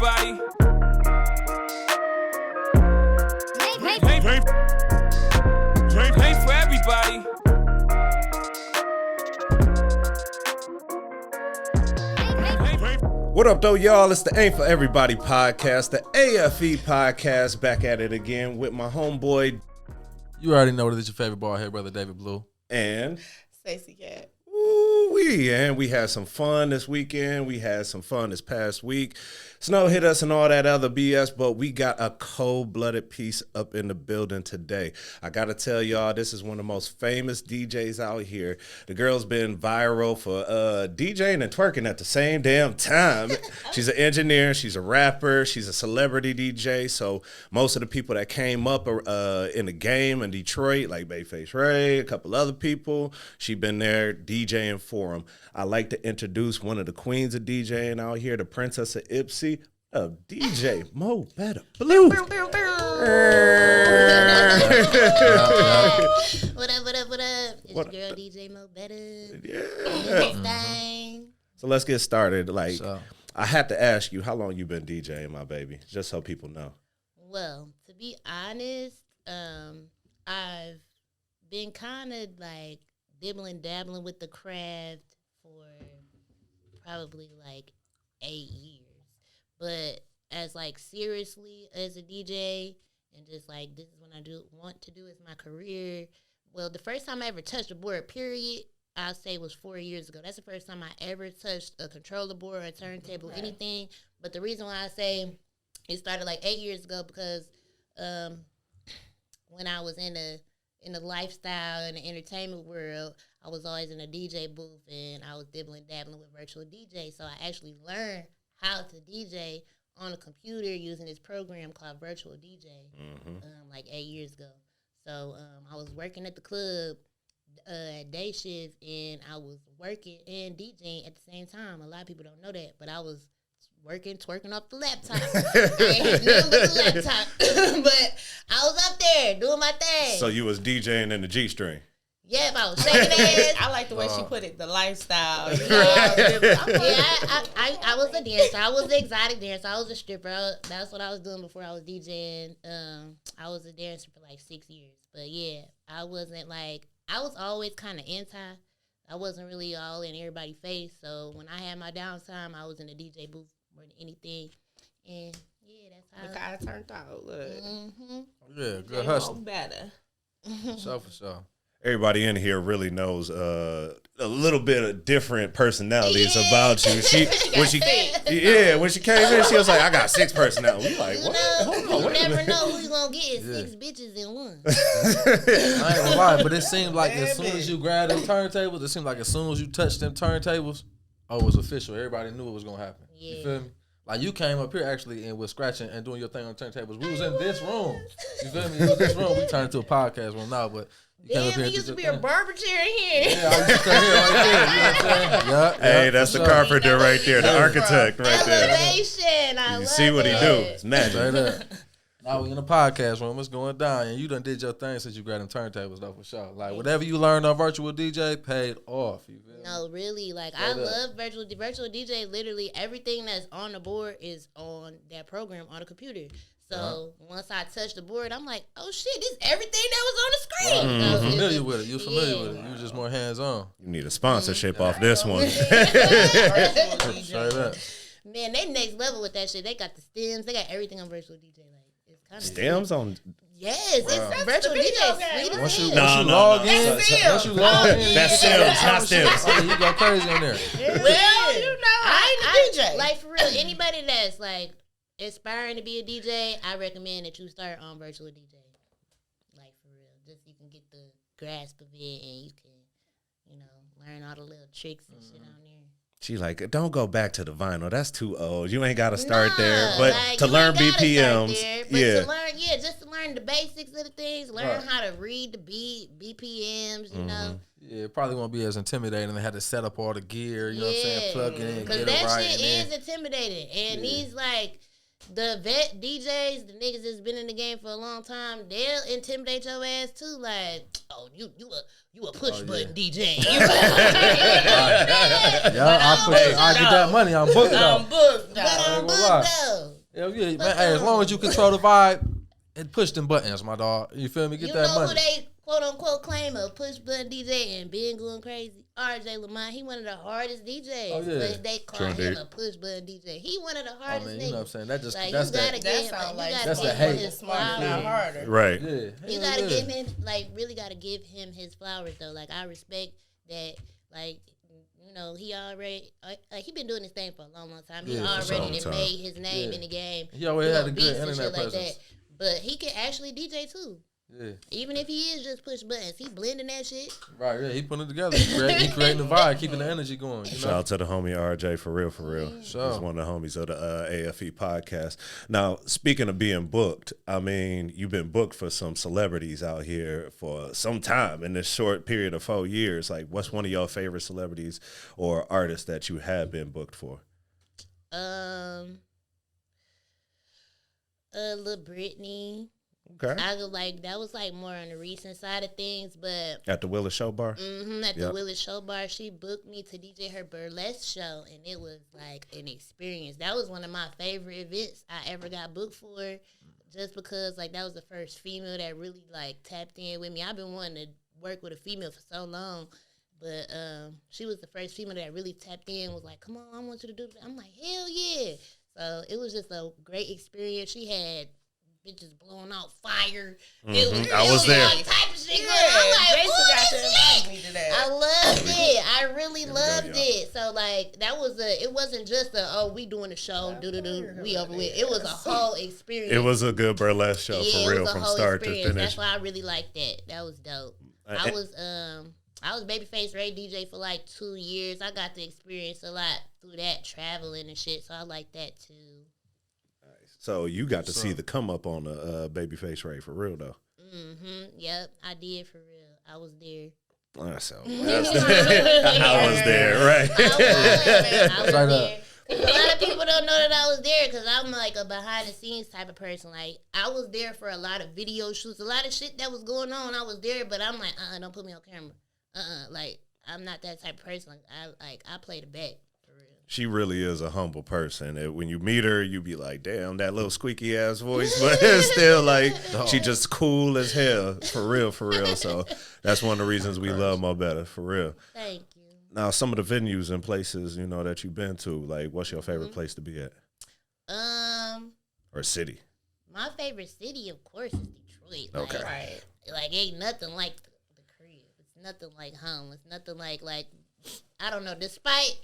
everybody. Paint for everybody. What up, though, y'all? It's the Aint for Everybody podcast, the AFE podcast, back at it again with my homeboy. You already know that it's your favorite bald head brother, David Blue. And Stacey Cat. And we had some fun this weekend. We had some fun this past week. Snow hit us and all that other BS, but we got a cold-blooded piece up in the building today. I got to tell y'all, this is one of the most famous DJs out here. The girl's been viral for DJing and twerking at the same damn time. She's an engineer. She's a rapper. She's a celebrity DJ. So most of the people that came up in the game in Detroit, like Bayface Ray, a couple other people, she been there DJing for them. I like to introduce one of the queens of DJing out here, the Princess of Ipsy, DJ MoBetta Blue. What up? It's your girl DJ MoBetta. Yeah. So let's get started. I had to ask you, how long you been DJing, my baby? Just so people know. Well, to be honest, I've been kind of like dabbling with the craft for probably like 8 years. But as like seriously as a DJ and just like this is what I want to do as my career. Well, the first time I ever touched a board, period, I'll say was 4 years ago. That's the first time I ever touched a controller board or a turntable, anything. But the reason why I say it started like 8 years ago because when I was in the lifestyle and the entertainment world, I was always in a DJ booth and I was dabbling with virtual DJ. So I actually learned how to DJ on a computer using this program called Virtual DJ, like 8 years ago. So I was working at the club day shift and I was working and DJing at the same time. A lot of people don't know that, but I was twerking off the laptop. I ain't had nothing but the laptop. But I was up there doing my thing. So you was DJing in the G-string? Yeah, I was shaking ass. I like the way she put it, the lifestyle. I was a dancer. I was an exotic dancer. I was a stripper. That's what I was doing before I was DJing. I was a dancer for like 6 years. But yeah, I was always kind of anti. I wasn't really all in everybody's face. So when I had my downtime, I was in the DJ booth more than anything. And yeah, that's how. Look how I turned out. Look. Mm-hmm. Yeah, good hustle. Better. For sure. Everybody in here really knows a little bit of different personalities about you. When she came in, she was like, "I got 6 personalities." We like, what? You never know who you gonna get. 6 bitches in one. I ain't gonna lie, but it seemed like as soon as you grabbed them turntables, it seemed like as soon as you touched them turntables, it was official. Everybody knew it was gonna happen. Yeah. You feel me? Like you came up here actually and was scratching and doing your thing on turntables. We was in this room. You feel me? It was this room. We turned to a podcast room now, but. Damn, it used to be a barber chair in here. Yeah, I used to come here right there. You know what I'm saying? Yeah. Hey, that's the carpenter right there, the architect right there. Elevation. I You see what he do? It's magic. Now we in the podcast room. It's going down, and you done did your thing since you grabbed them turntables though for sure. Like whatever you learned on virtual DJ paid off. You feel me? No, really. Like I love virtual DJ. Literally everything that's on the board is on that program on the computer. So once I touch the board, I'm like, oh shit, this is everything that was on the screen. Right. You familiar with it. You familiar with it. You was just more hands on. You need a sponsorship off this one. Straight up. Man, they next level with that shit. They got the stems. They got everything on virtual DJ. Like it's kind of stems on. Yes, it's virtual DJ. Once you log in, that's stems, not stems. You go crazy in there. Well, you know, I ain't a DJ. Like for real, anybody that's like aspiring to be a DJ, I recommend that you start on virtual DJ. Like for real, just you can get the grasp of it and you can, learn all the little tricks and shit on there. She like, don't go back to the vinyl. That's too old. You ain't got to start there. But like, to learn BPMs, just to learn the basics of the things, learn how to read the BPMs, you know. Yeah, it probably won't be as intimidating. They had to set up all the gear, you know what I'm saying, plug it in, because get that it right. Shit is intimidating. And these, like, the vet DJs, the niggas that's been in the game for a long time, they'll intimidate your ass too. Like, oh, you a push button DJ. I get that money. I'm booked though. I'm booked But I'm booked though. Hell yeah, man. Hey, as long as you control the vibe and push them buttons, my dog. You feel me? Get that money. You know who they quote unquote claim a push button DJ and been going crazy? RJ Lamont. He one of the hardest DJs. Oh, yeah. But they call him a push button DJ. He one of the hardest niggas. You know what I'm saying? That just like, that's you gotta that. give him, That's the hate. his flowers. Harder. Right. Yeah. You gotta give him really gotta give him his flowers though. Like I respect that. Like you know he already he been doing this thing for a long time. He already made his name in the game. He always had a good internet shit presence. like that. But he can actually DJ too. Yeah. Even if he is just push buttons, he blending that shit. Right, yeah, he putting it together. He creating the vibe, keeping the energy going. You know? Shout out to the homie RJ for real. Sure. He's one of the homies of the AFE podcast. Now, speaking of being booked, I mean, you've been booked for some celebrities out here for some time in this short period of 4 years. Like, what's one of your favorite celebrities or artists that you have been booked for? Lil Britney. Okay. That was like more on the recent side of things, but At the Willis Show Bar? at the Willis Show Bar, she booked me to DJ her burlesque show, and it was like an experience. That was one of my favorite events I ever got booked for, just because like that was the first female that really like tapped in with me. I've been wanting to work with a female for so long, but she was the first female that really tapped in, was like, come on, I want you to do that. I'm like, hell yeah. So it was just a great experience. She had bitches blowing out fire. It was there. All type of shit going on. I'm like, I loved it. I really loved it. So like that was it wasn't just we doing a show, we over with. It was a whole experience. It was a good burlesque show for real, from start to finish. That's why I really liked that. That was dope. I was Babyface Ray DJ for like 2 years. I got to experience a lot through that, traveling and shit. So I like that too. So you got to see the come up on the Babyface Ray for real though. Yep, I did for real. I was there. I was there, right? I was there. A lot of people don't know that I was there because I'm like a behind the scenes type of person. Like I was there for a lot of video shoots, a lot of shit that was going on. I was there, but I'm like, don't put me on camera. Like I'm not that type of person. I play the back. She really is a humble person. When you meet her, you be like, damn, that little squeaky ass voice, but it's still like she just cool as hell, for real. So that's one of the reasons we love MoBetta, for real. Thank you. Now, some of the venues and places, you know, that you've been to, like, what's your favorite place to be at? Or city? My favorite city, of course, is Detroit. Okay. Like ain't nothing like the crib. It's nothing like home. It's nothing like I don't know, despite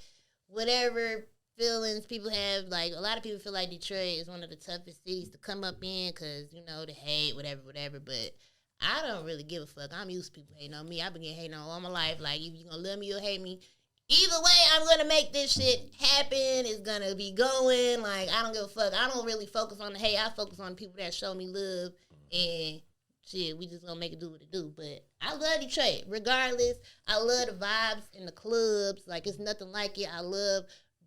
whatever feelings people have, like a lot of people feel like Detroit is one of the toughest cities to come up in because, you know, the hate, whatever, but I don't really give a fuck. I'm used to people hating on me. I've been getting hated on all my life. Like, if you're going to love me or hate me, either way, I'm going to make this shit happen. It's going to be going. Like, I don't give a fuck. I don't really focus on the hate. I focus on the people that show me love, and shit, we just going to make it do what it do. But I love Detroit. Regardless, I love the vibes in the clubs. Like, it's nothing like it. I love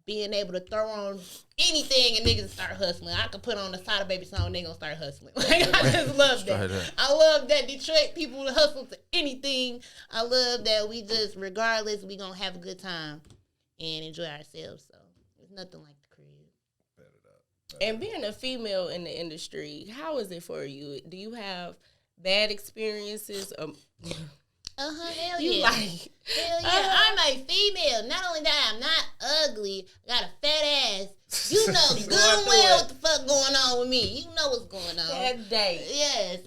being able to throw on anything and niggas start hustling. I could put on the Sada Baby song and they gonna start hustling. Like, I just love that. I love that Detroit people hustle to anything. I love that we just, regardless, we gonna have a good time and enjoy ourselves. So there's nothing like the crib. And being a female in the industry, how is it for you? Do you have bad experiences? Hell yeah. Hell yeah. I'm a female. Not only that, I'm not ugly. I got a fat ass. You know good and well what the fuck going on with me. You know what's going on. That day. Yes,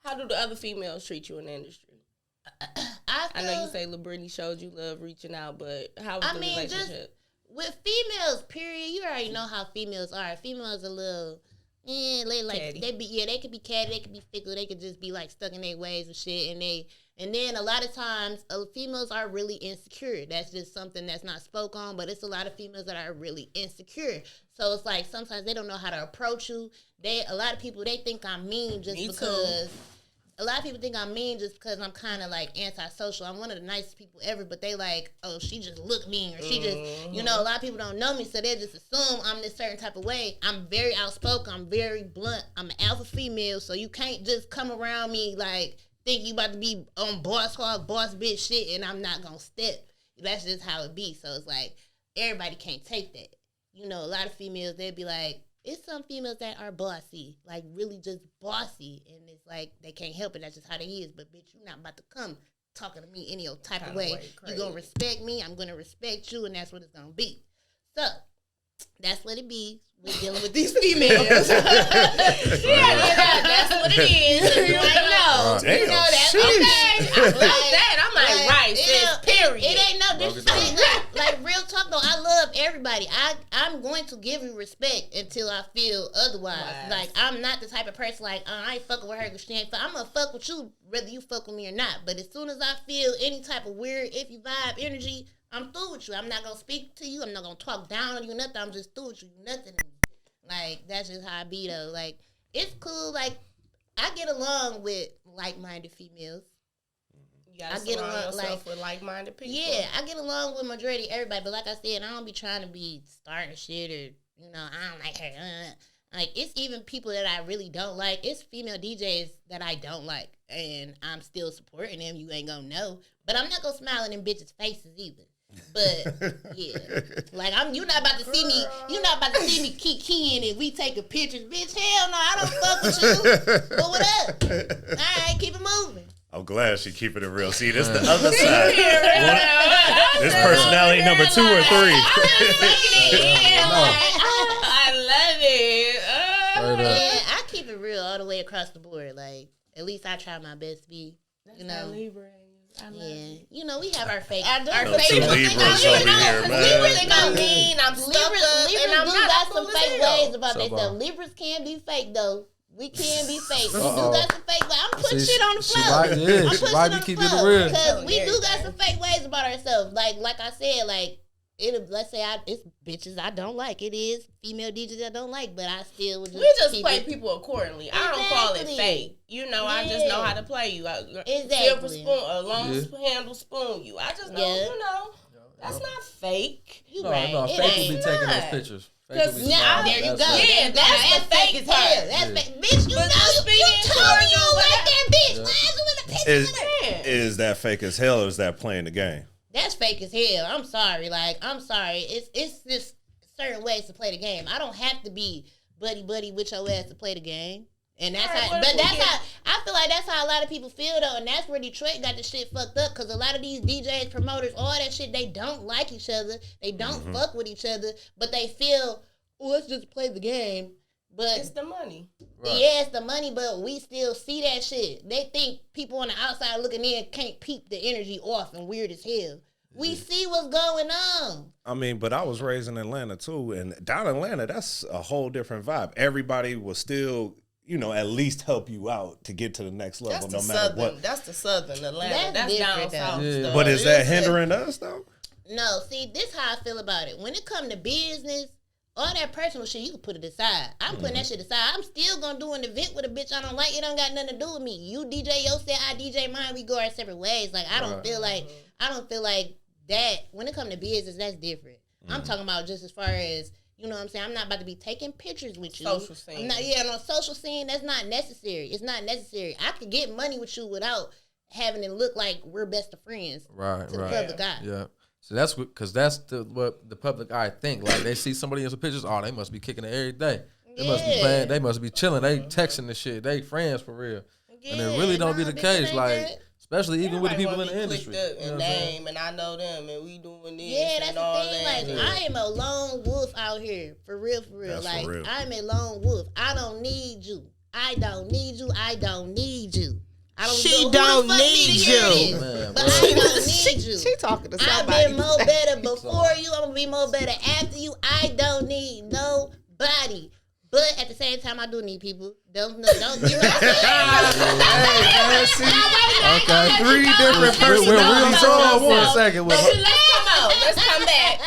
how do the other females treat you in the industry? I know you say Lil Britney showed you love reaching out, but how was the relationship? Just with females, period, you already know how females are. Females are a little catty. They could be catty, they could be fickle, they could just be like stuck in their ways and shit, and then a lot of times females are really insecure. That's just something that's not spoke on, but it's a lot of females that are really insecure. So it's like sometimes they don't know how to approach you. A lot of people, they think I'm mean just because a lot of people think I'm mean just because I'm kind of like antisocial. I'm one of the nicest people ever, but they like, oh, she just look mean, or she just, you know, a lot of people don't know me, so they just assume I'm this certain type of way. I'm very outspoken. I'm very blunt. I'm an alpha female, so you can't just come around me like think you about to be on boss hog, boss bitch shit, and I'm not gonna step. That's just how it be. So it's like everybody can't take that. You know, a lot of females, they'd be like, it's some females that are bossy, like really just bossy, and it's like they can't help it. That's just how they is. But bitch, you're not about to come talking to me any old type of way. You gonna respect me, I'm gonna respect you, and that's what it's gonna be. So that's what it be. We're dealing with these females. That's what it is. You ain't know. Damn, you know that's sheesh. okay. I love that. I'm like, right, sis, period. It ain't no disrespect. Like real talk though, I love everybody. I'm going to give you respect until I feel otherwise. Wow. Like I'm not the type of person like I ain't fucking with her because she ain't fuck. I'm gonna fuck with you whether you fuck with me or not. But as soon as I feel any type of weird iffy vibe energy, I'm through with you. I'm not gonna speak to you. I'm not gonna talk down on you. Nothing. I'm just through with you. Nothing. Like that's just how I be though. Like it's cool. Like I get along with like-minded females. You gotta I get surround along yourself with like-minded people. Yeah, I get along with majority of everybody. But like I said, I don't be trying to be starting shit or you know I don't like her. Like it's even people that I really don't like. It's female DJs that I don't like, and I'm still supporting them. You ain't gonna know, but I'm not gonna smile in them bitches' faces either. But yeah, like you not about to see me. You not about to see me kikiing and we taking pictures, bitch. Hell no, I don't fuck with you. But what up? All right, keep it moving. I'm glad she keeping it real. See, this the other side. This personality number 2 or 3. I love it. Yeah, I keep it real all the way across the board. Like at least I try my best to be. You know. Yeah, you know we have our fake. Two Libras over here, man. Libras not mean. I'm stuck up, and I'm do not got some fake ways about So themselves. Libras can be fake though. We can be fake. We do got some fake ways. I'm putting shit on the floor. She might be keeping it real. Because we do got some fake ways about ourselves. Like I said, like let's say it's bitches I don't like. It is female DJs I don't like, but I still would just we just play people accordingly. I don't call it Exactly. fake. You know, I just know how to play you. Exactly. Silver spoon, a long handle spoon you. I just know, Yeah. you know, that's not fake. You No, right. no, It fake will ain't. be taking those not. pictures. Because Fake will be now, smiling. There you go. That's Yeah, that's the fake as part. hell. That's fake. Bitch, you But know just you being told me you cordial, like that bitch. Yeah. Why is you in the picture? Is that fake as hell or is that playing the game? That's fake as hell. I'm sorry. Like, I'm sorry. It's just certain ways to play the game. I don't have to be buddy with your ass to play the game. And that's Right, how, what but if we that's get- how, I feel like that's how a lot of people feel though. And that's where Detroit got the shit fucked up. Cause a lot of these DJs, promoters, all that shit, they don't like each other. They don't fuck with each other. But they feel, oh, let's just play the game. But It's the money. Right. yeah, it's the money, but we still see that shit. They think people on the outside looking in can't peep the energy off and weird as hell. We see what's going on. I mean, but I was raised in Atlanta too, and down in Atlanta, that's a whole different vibe. Everybody will still, you know, at least help you out to get to the next level, That's no the matter southern. what. That's the southern Atlanta. That's That's down different, though. south Yeah. stuff. But is that Listen, hindering us though? No, see, this how I feel about it. When it come to business, all that personal shit, you can put it aside. I'm putting that shit aside. I'm still gonna do an event with a bitch I don't like. It don't got nothing to do with me. You DJ your set, I DJ mine. We go our separate ways. Like I don't feel like that. When it come to business, that's different. I'm talking about just as far as, you know what I'm saying? I'm not about to be taking pictures with you. Social scene. I'm not, yeah, on a social scene, that's not necessary. It's not necessary. I could get money with you without having it look like we're best of friends Right, to the right. public eye. Yeah. So that's because that's what the public eye think. Like they see somebody in some pictures, oh, they must be kicking it every day. They must be playing. They must be chilling. They texting the shit. They friends for real. And it really don't be the bitch, it case. ain't Like that. especially even with the everybody people in wanna the be industry. clicked up You know and what I'm saying? name, and I know them, and we doing this. Yeah, that's and the all thing. that. Like, I am a lone wolf out here. For real, for real. That's like, for real. I'm a lone wolf. I don't need you. I don't need you. I don't need you. I don't She know who don't the fuck need me to hear you. this, Man, but bro. I don't need you. She talking to I've somebody. been MoBetta before you. I'm going to be MoBetta after you. I don't need nobody. But at the same time, I do need people. Don't you know what I'm saying? Okay. 3 different We'll personalities talk all at for a once. second. Let's come out. Let's come back.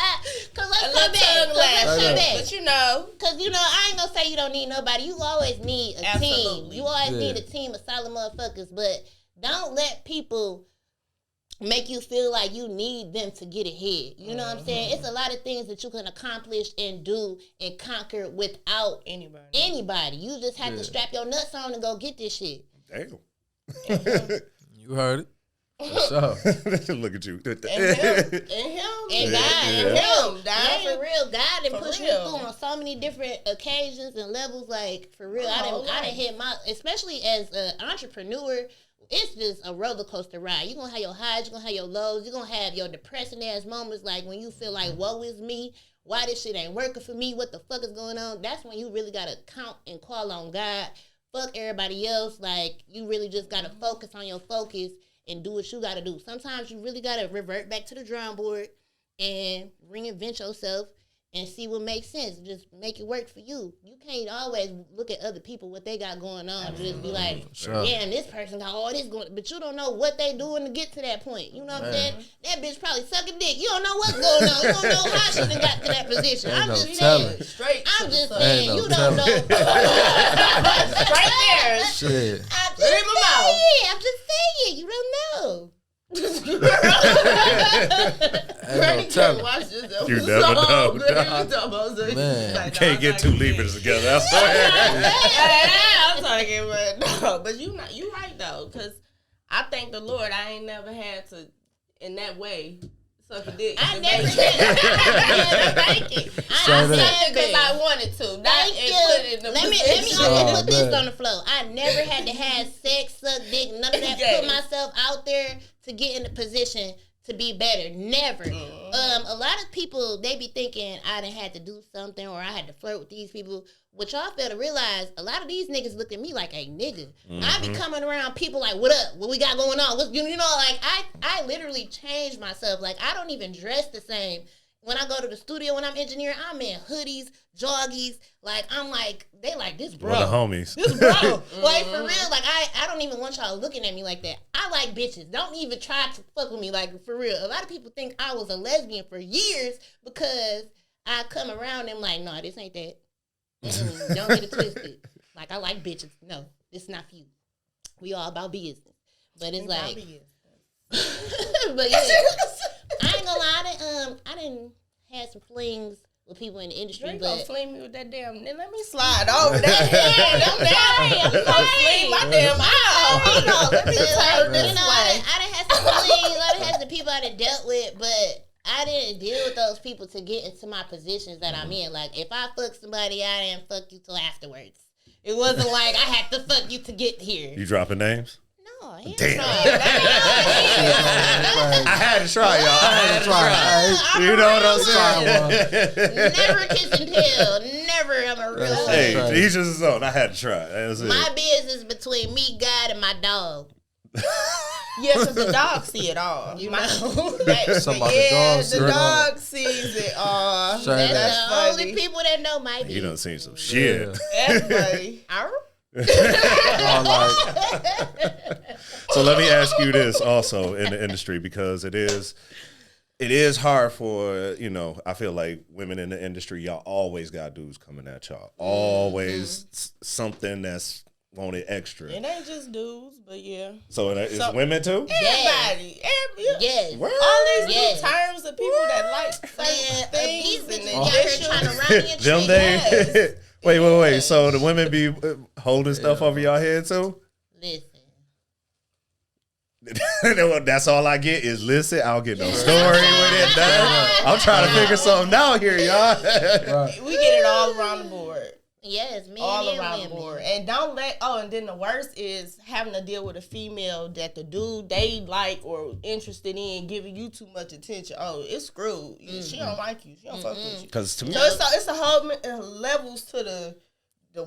Cause let's A come little tongue back. lash. shit back. But you know, Cause I ain't gonna say you don't need nobody. You always need a Absolutely. team. You always need a team of solid motherfuckers. But don't let people make you feel like you need them to get ahead. You know what I'm saying? It's a lot of things that you can accomplish and do and conquer without anybody. You just have to strap your nuts on and go get this shit. Damn. You heard it. What's up? Look at you. and God. For real, God done For pushed me real. through on so many different occasions and levels. Like, for real, I done hit my, especially as an entrepreneur, it's just a roller coaster ride. You're going to have your highs, you're going to have your lows, you're going to have your depressing ass moments, like when you feel like, woe is me, why this shit ain't working for me, what the fuck is going on? That's when you really got to count and call on God. Fuck everybody else. Like, you really just got to focus on your focus and do what you got to do. Sometimes you really got to revert back to the drawing board and reinvent yourself and see what makes sense. Just make it work for you. You can't always look at other people, what they got going on, and just be like, damn, this person got all this going, but you don't know what they doing to get to that point. You know what I'm saying? That bitch probably sucking dick. You don't know what's going on. You don't know how she done got to that position. I'm just saying. I'm just saying. You don't know. Right there. Shit. I'm just saying. You don't know. Ain't no telling. Watch this. You never know, Man. Can't get two levers together. I swear. I'm talking, but no. But you right though, because I thank the Lord I ain't never had to in that way suck a dick. I never did. Thank you. I said it because I wanted to. Thank you. Let me also put this on the floor. I never had to have sex, suck dick, none of that. Put myself out there to get in a position to be better. Never. A lot of people, they be thinking I done had to do something or I had to flirt with these people. What y'all fail to realize, a lot of these niggas look at me like a nigga. I be coming around people like, what up? What we got going on? What's, like I literally changed myself. Like I don't even dress the same. When I go to the studio, when I'm engineering, I'm in hoodies, joggies. Like, I'm like, they like, this bro. One of the homies. This bro. Like, for real, like, I don't even want y'all looking at me like that. I like bitches. Don't even try to fuck with me, like, for real. A lot of people think I was a lesbian for years because I come around them like, no, this ain't that. Don't get it twisted. Like, I like bitches. No, this is not for you. We all about business. But it's like, but yeah. I ain't gonna lie, I didn't have some flings with people in the industry, but gonna fling me with that damn. Then let me slide over that hand. I'm gonna fling my damn eye. Let me turn this way. I done had some flings. I done had some people I done dealt with, but I didn't deal with those people to get into my positions that I'm in. Like if I fuck somebody, I didn't fuck you till afterwards. It wasn't like I had to fuck you to get here. You dropping names? No, damn. I had to try, y'all. I had to try. You know what I'm saying? Never kiss and tell. Never. I'm a real. Hey, each is his own. I had to try. That's it. My business between me, God, and my dog. Yeah, because the dog see it all. You know? The dog sees it all. That's the funny. only people that know my business. You done seen some shit. That's funny. So let me ask you this also in the industry, because it is hard for, I feel like women in the industry, y'all always got dudes coming at y'all. Always something that's wanted extra. It ain't just dudes, but yeah. So it's women too? Everybody. Yes. All these new terms of people that like saying things these and bitches out here trying to run your Them shit. they Wait. So the women be holding stuff over y'all head too? Listen. That's all I get is listen. I don't get no story with it. I'm trying to figure something out here, y'all. We get it all around the board. Yes, men all and around women. the board. And and then the worst is having to deal with a female that the dude they like or interested in giving you too much attention. Oh, it's screwed. She don't like you. She don't fuck with you. Because to me, so it's a whole levels to the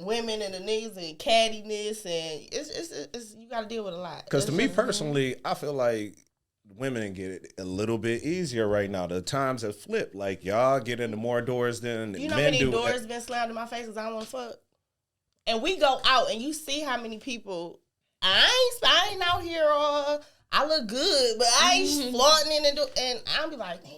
women and the niggas and cattiness, and it's you got to deal with a lot. Because to me personally, I feel like women get it a little bit easier right now. The times have flipped. Like y'all get into more doors than you know men how many do. doors been slammed in my face because I don't want to fuck. And we go out and you see how many people. I ain't out here. I look good, but I ain't flaunting and I'll be like, damn,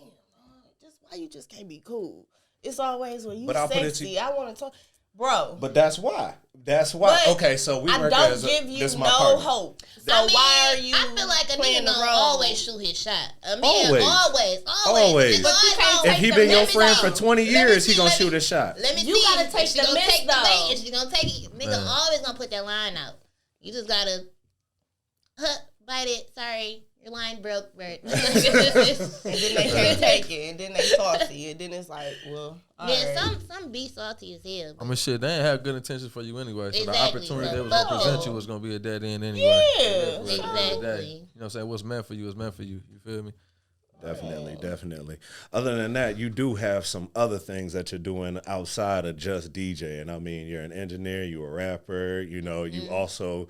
just why you just can't be cool. It's always when you But I'll put it to sexy. you- I want to talk, bro. But that's why. That's why. But Okay, so we I work don't as a, give you this no my partner. hope. So I mean, why are you? I feel like a playing nigga the gonna role? always shoot his shot. A man Always. always. Always. Nigga But you can't always If he the been your mess friend though. for 20 Let me years, he see, gonna let me- shoot a shot. Let me You see. gotta take If she the gonna miss, take the though. bait, and she gonna take it. Nigga Man. always gonna put that line out. You just gotta bite it. Sorry, your line broke, Bert. And then they can't take it, and then they saucy, and then it's like, well, all Yeah, right. some be salty as hell. I mean, shit, they ain't have good intentions for you anyway. So the Exactly. opportunity they was No. gonna present you was gonna be a dead end anyway. Yeah. At the end of the day. Exactly. You know what I'm saying? What's meant for you is meant for you. You feel me? Definitely. Other than that, you do have some other things that you're doing outside of just DJing. I mean, you're an engineer, you're a rapper, you know, you also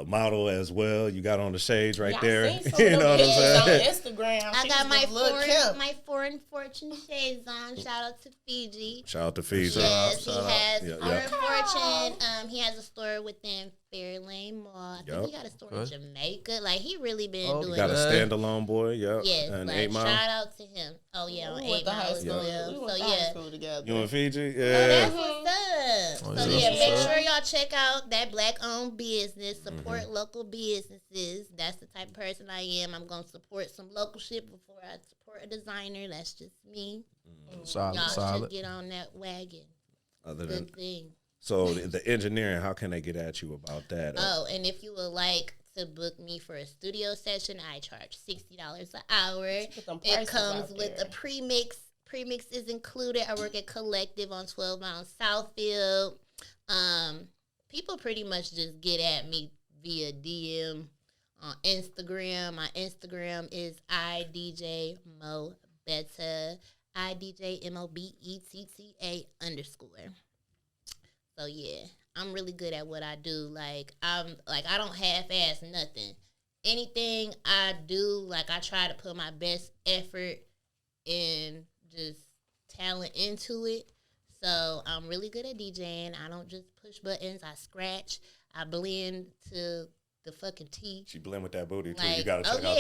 model as well. You got on the shades right Yeah, there. I seen some You of know them what I'm pictures saying? on Instagram. I She got was just little Kim. my foreign fortune shades on. Shout out to Fiji. Shout out to Fiji. Yes, he shout out. has Yeah, Foreign yeah. Fortune. He has a store within Fairlane Mall. I think Yup. he got a store in Okay. Jamaica. Like he really been Oh, doing. Got a Hey. standalone boy, yep. Yes, And like 8 Mile. shout out to him. Oh yeah, on We went 8 to high Mile as school. well. We So went to high yeah. school together. You in Fiji? Oh, Yeah. that's what's up. Oh, So yeah, yeah, that's make what's sure y'all check out that black-owned business. Support Mm-hmm. local businesses. That's the type of person I am. I'm gonna support some local shit before I support a designer. That's just me. Solid, Y'all solid. should get on that wagon. Other than Good thing. so the engineering, how can they get at you about that? Oh, and if you would like to book me for a studio session, I charge $60 an hour. Put them It prices comes out with there. a premix. Premix is included. I work at Collective on 12 Mile Southfield. People pretty much just get at me via DM on Instagram. My Instagram is IDJ MoBetta. IDJMOBETTA_. So yeah, I'm really good at what I do. I don't half-ass nothing. Anything I do, I try to put my best effort and just talent into it. So I'm really good at DJing. I don't just push buttons. I scratch. I blend to the fucking T. She blend with that booty too. You gotta oh check yeah, out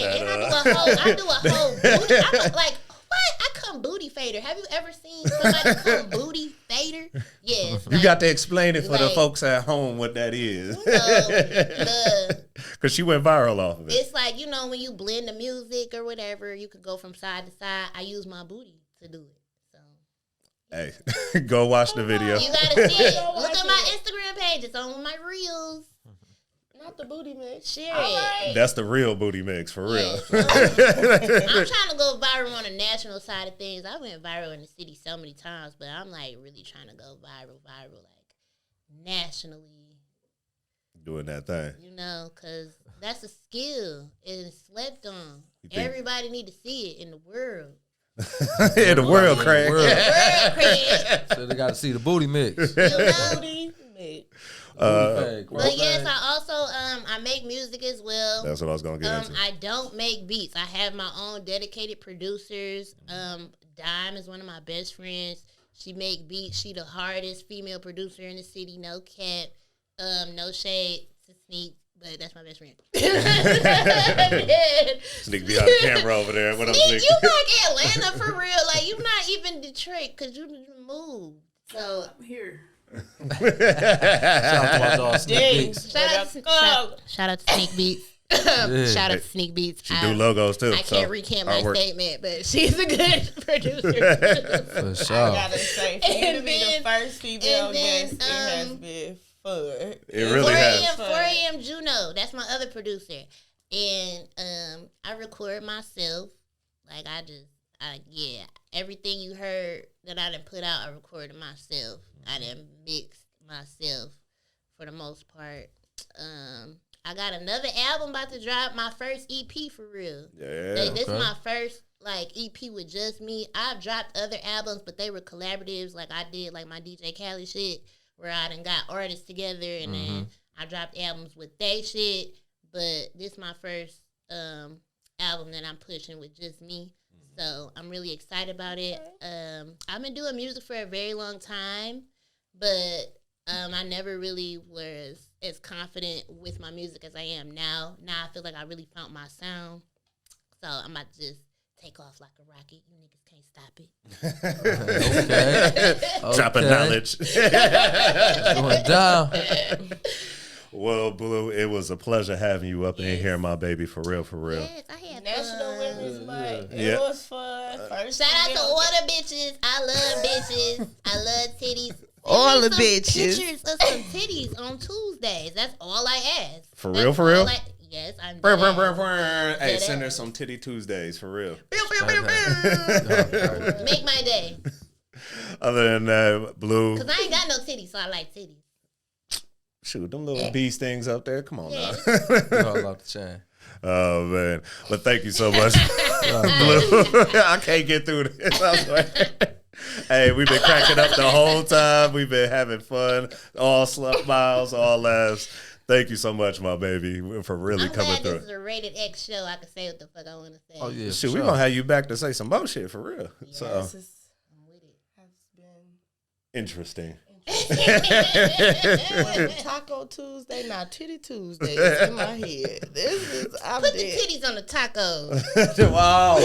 that. and I do a whole booty. I'm like, what? I come booty fader. Have you ever seen somebody come booty fader? Yes. You got to explain it for the like- folks at home what that is. the Because she went viral off of it. It's like, when you blend the music or whatever, you could go from side to side. I use my booty to do it. So Hey, go watch the video. you gotta see it. Look at my Instagram page. It's on my reels. Not the booty mix. Share All it. right. That's the real booty mix, for real. Yes. I'm trying to go viral on the national side of things. I went viral in the city so many times, but I'm really trying to go viral, nationally. Doing that thing. Because that's a skill. It's slept on. You think- Everybody need to see it in the world. In the world, Craig. World. World, Craig. So they got to see the booty mix. Booty mix. But yes, I also I make music as well. That's what I was going to get into. I don't make beats. I have my own dedicated producers. Dime is one of my best friends. She make beats. She the hardest female producer in the city. No cap. No shade to Sneak, but that's my best friend. Sneak behind the camera over there. What up, Sneak, Sneak? you like Atlanta for real. You not even Detroit because you moved. So I'm here. Shout out to my dog Sneak Dang. Beats. shout out to Sneak Beats. Shout out to Sneak Beats. She do logos, too. I can't recant my artwork. statement, but she's a good producer. For I sure. gotta say, for you to And be then- the first female and then, guest, it has been fun. It really has. 4 a.m. Juno. That's my other producer. And I record myself. Everything you heard that I done put out, I recorded myself. I done mixed myself for the most part. I got another album about to drop, my first EP for real. Yeah. This is Okay. my first EP with just me. I've dropped other albums, but they were collaboratives. I did my DJ Khaled shit, where I done got artists together, and then I dropped albums with they shit. But this is my first album that I'm pushing with just me. So I'm really excited about it. I've been doing music for a very long time, but I never really was as confident with my music as I am now. Now I feel like I really found my sound. So I'm about to just take off like a rocket. You niggas can't stop it. Okay. Dropping knowledge. Going down. Well, Blue, it was a pleasure having you up in here, my baby, for real, for real. Yes, I had National fun. Women's Month. Yeah. It was fun. First Shout out to event. all the bitches. I love bitches. I love titties. All Send the me some bitches. Pictures of some titties on Tuesdays. That's all I ask. For That's real, for real? all yes, I'm Brr, dead brr, ass. brr, brr. Hey, Dead send her ass. some Titty Tuesdays, for real. Make my day. Other than that, Blue, Because I ain't got no titties, so I like titties. shoot, them little bee stings up there. Come on Yeah. now. All off the chain. Oh, man. But thank you so much, Blue. I can't get through this. I swear. Hey, we've been cracking up the whole time. We've been having fun. All smiles, all laughs. Thank you so much, my baby, for really I'm coming glad through. this is a rated X show. I can say what the fuck I want to say. Oh yeah. Shoot, for we're sure. going to have you back to say some more shit, for real. So, Yes, it's I'm with it. has been interesting. Taco Tuesday, not Titty Tuesday. It's in my head. This is I'm Put the dead. titties on the tacos. Wow.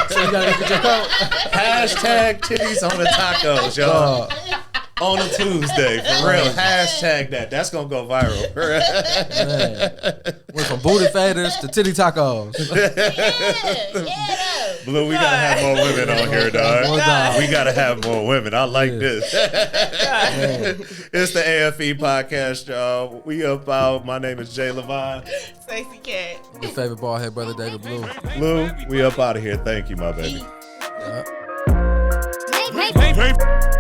So you gotta get your coat. Hashtag titties on the tacos, y'all. On a Tuesday, for real. Hashtag that. That's going to go viral. Man. Went from booty faders to titty tacos. Yeah. Blue, we got to have more women on here, dog. More dog. We got to have more women. I like Yeah. this. It's the AFE podcast, y'all. We up out. My name is Jay Levine. Sexy cat. Your favorite ballhead brother, David Blue. Blue, we up out of here. Thank you, my baby. Yeah. Hey.